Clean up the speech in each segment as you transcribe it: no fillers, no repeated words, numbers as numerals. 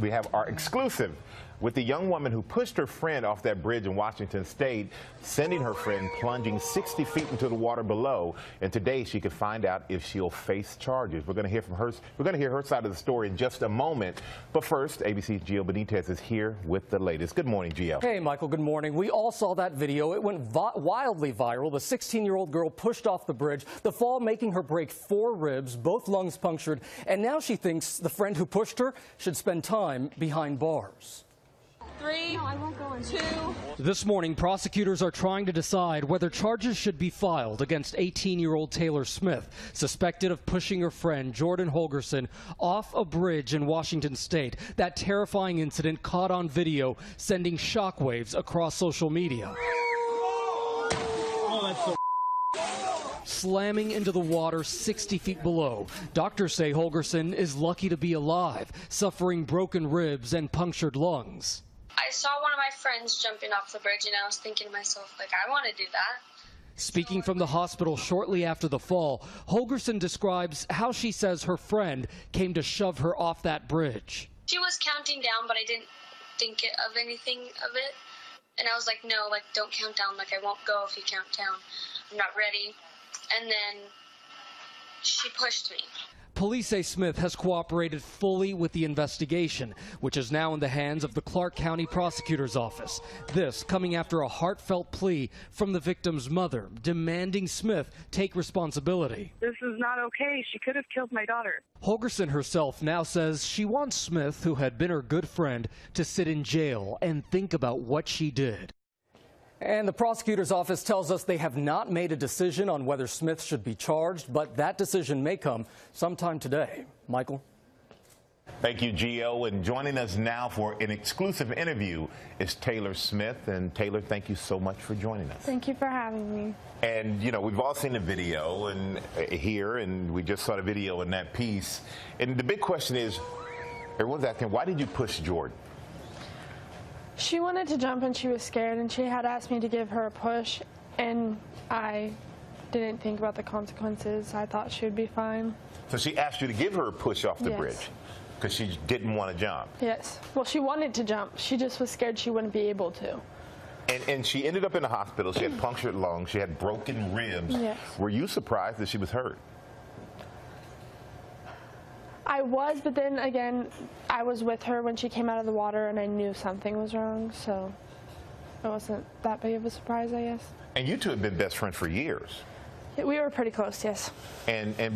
We have our exclusive with the young woman who pushed her friend off that bridge in Washington State, sending her friend plunging 60 feet into the water below. And today she could find out if she'll face charges. We're going to hear from her. We're going to hear her side of the story in just a moment. But first, ABC's Gio Benitez is here with the latest. Good morning, Gio. Hey, Michael. Good morning. We all saw that video. It went wildly viral. The 16-year-old girl pushed off the bridge, the fall making her break 4 ribs, both lungs punctured, and now she thinks the friend who pushed her should spend time behind bars. 3, 2. This morning, prosecutors are trying to decide whether charges should be filed against 18-year-old Taylor Smith, suspected of pushing her friend Jordan Holgerson off a bridge in Washington State. That terrifying incident caught on video, sending shockwaves across social media. Slamming into the water 60 feet below. Doctors say Holgerson is lucky to be alive, suffering broken ribs and punctured lungs. I saw one of my friends jumping off the bridge, and I was thinking to myself, like, I want to do that. Speaking from the hospital shortly after the fall, Holgerson describes how she says her friend came to shove her off that bridge. She was counting down, but I didn't think of anything of it. And I was like, no, like, don't count down. Like, I won't go if you count down. I'm not ready. And then she pushed me. Police say Smith has cooperated fully with the investigation, which is now in the hands of the Clark County Prosecutor's Office. This coming after a heartfelt plea from the victim's mother, demanding Smith take responsibility. This is not okay. She could have killed my daughter. Holgerson herself now says she wants Smith, who had been her good friend, to sit in jail and think about what she did. And the prosecutor's office tells us they have not made a decision on whether Smith should be charged, but that decision may come sometime today. Michael? Thank you, Gio. And joining us now for an exclusive interview is Taylor Smith. And Taylor, thank you so much for joining us. Thank you for having me. And, you know, we've all seen the video and here, and we just saw the video in that piece. And the big question is, everyone's asking, why did you push Jordan? She wanted to jump and she was scared, and she had asked me to give her a push, and I didn't think about the consequences. I thought she would be fine. So she asked you to give her a push off the bridge because she didn't want to jump? Yes. Well, she wanted to jump. She just was scared she wouldn't be able to. And she ended up in the hospital. She had punctured lungs. She had broken ribs. Yes. Were you surprised that she was hurt? I was, but then again, I was with her when she came out of the water, and I knew something was wrong, so it wasn't that big of a surprise, I guess. And you two have been best friends for years. We were pretty close, yes.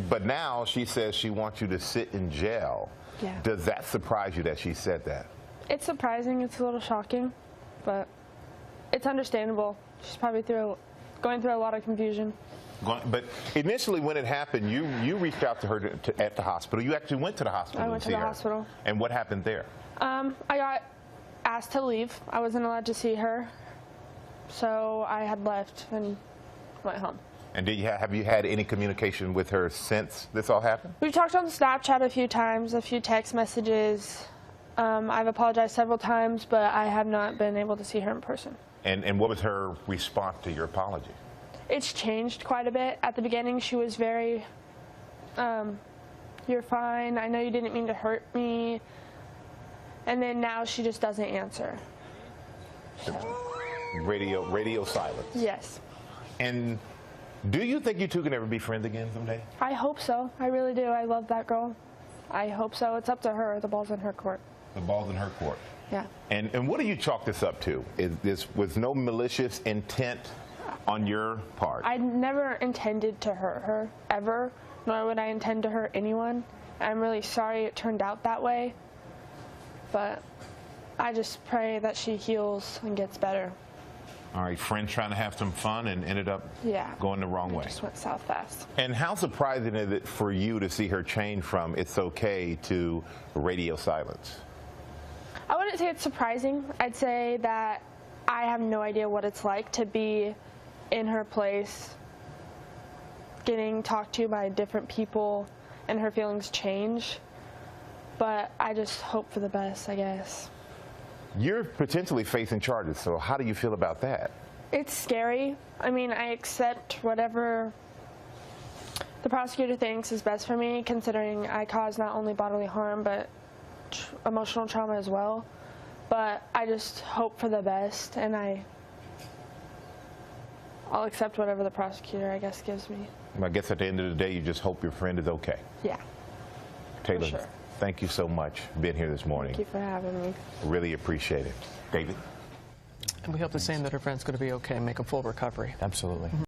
But now she says she wants you to sit in jail. Yeah. Does that surprise you that she said that? It's surprising. It's a little shocking, but it's understandable. She's probably going through a lot of confusion. But initially, when it happened, you reached out to her at the hospital. You actually went to the hospital. I went to the hospital. And what happened there? I got asked to leave. I wasn't allowed to see her, so I had left and went home. And have you had any communication with her since this all happened? We've talked on Snapchat a few times, a few text messages. I've apologized several times, but I have not been able to see her in person. And what was her response to your apology? It's changed quite a bit. At the beginning, she was very, you're fine. I know you didn't mean to hurt me. And then now she just doesn't answer. So. Radio silence. Yes. And do you think you two can ever be friends again someday? I hope so. I really do. I love that girl. I hope so. It's up to her. The ball's in her court. The ball's in her court. Yeah. And what do you chalk this up to? This was no malicious intent on your part? I never intended to hurt her, ever, nor would I intend to hurt anyone. I'm really sorry it turned out that way, but I just pray that she heals and gets better. All right, friend trying to have some fun and ended up going the wrong way. Just went south fast. And how surprising is it for you to see her change from it's okay to radio silence? I wouldn't say it's surprising. I'd say that I have no idea what it's like to be in her place, getting talked to by different people, and her feelings change. But I just hope for the best, I guess. You're potentially facing charges, so how do you feel about that? It's scary. I mean, I accept whatever the prosecutor thinks is best for me, considering I caused not only bodily harm, but emotional trauma as well. But I just hope for the best, and I'll accept whatever the prosecutor, I guess, gives me. I guess at the end of the day, you just hope your friend is okay. Yeah. Taylor, sure. thank you so much for being here this morning. Thank you for having me. Really appreciate it. David? And we hope the same, that her friend's going to be okay and make a full recovery. Absolutely.